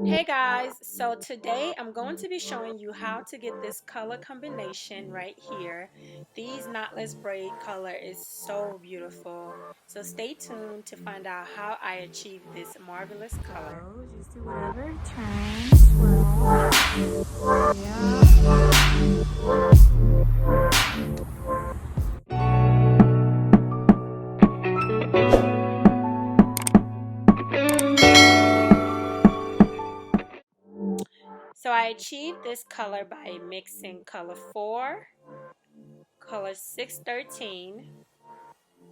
Hey guys, so today I'm going to be showing you how to get this color combination right here. These knotless braid color is so beautiful. So stay tuned to find out how I achieve this marvelous color. So just do whatever, turn, swirl, So I achieved this color by mixing color 4, color 613,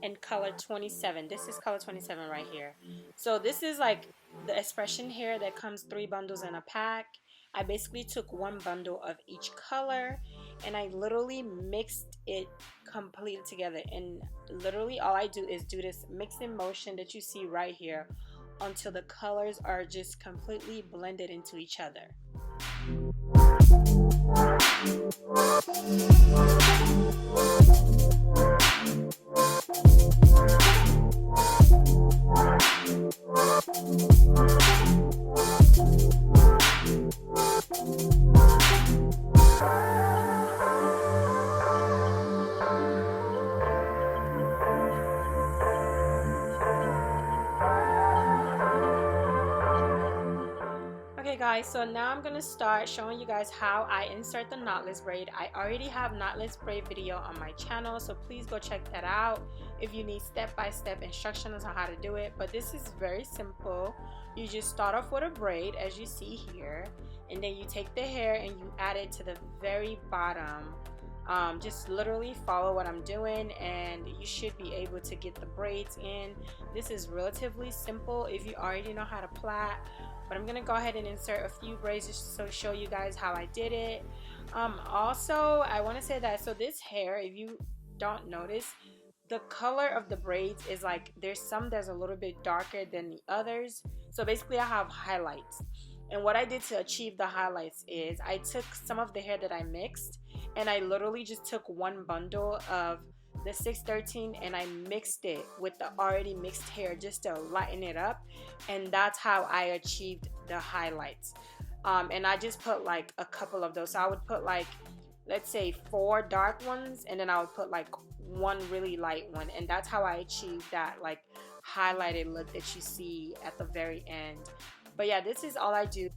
and color 27. This is color 27 right here. So this is like the expression here that comes 3 bundles in a pack. I basically took 1 bundle of each color and I literally mixed it completely together, and literally all I do is do this mixing motion that you see right here until the colors are just completely blended into each other. Okay guys, so now I'm gonna start showing you guys how I insert the knotless braid. I already have knotless braid video on my channel, so please go check that out if you need step-by-step instructions on how to do it. But this is very simple. You just start off with a braid as you see here, and then you take the hair and you add it to the very bottom. Just literally follow what I'm doing and you should be able to get the braids in. This is relatively simple if you already know how to plait, but I'm gonna go ahead and insert a few braids just to show you guys how I did it. Also, I want to say that so this hair, if you don't notice, the color of the braids is like there's some that's a little bit darker than the others. So basically I have highlights, and what I did to achieve the highlights is I took some of the hair that I mixed and I literally just took 1 bundle of the 613 and I mixed it with the already mixed hair just to lighten it up, and that's how I achieved the highlights. And I just put like a couple of those, so I would put like, let's say 4 dark ones, and then I would put like 1 really light one, and that's how I achieved that like highlighted look that you see at the very end. But yeah, this is all I do.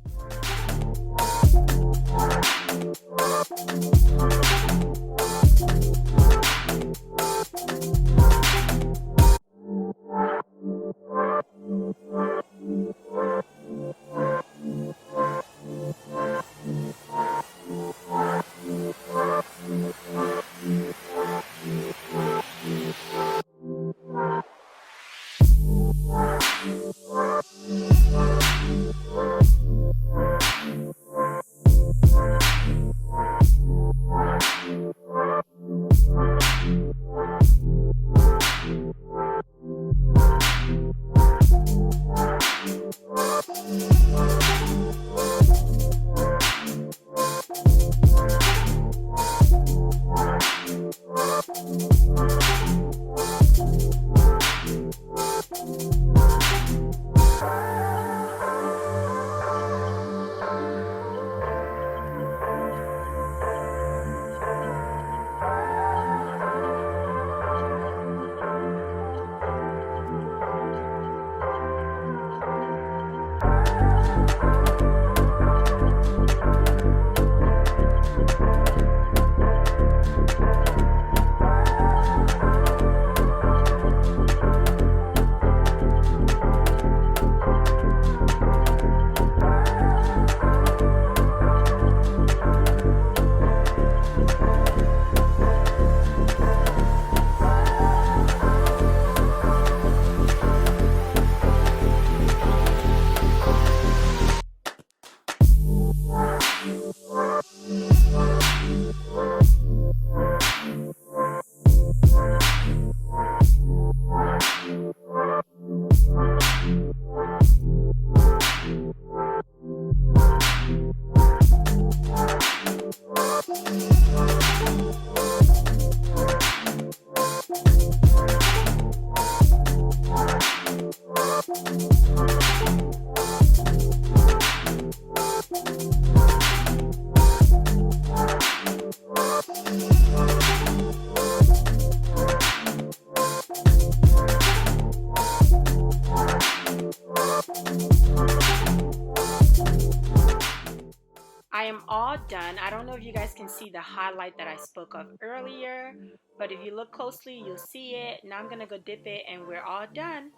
am all done. I don't know if you guys can see the highlight that I spoke of earlier, but if you look closely, you'll see it. Now I'm going to go dip it and we're all done.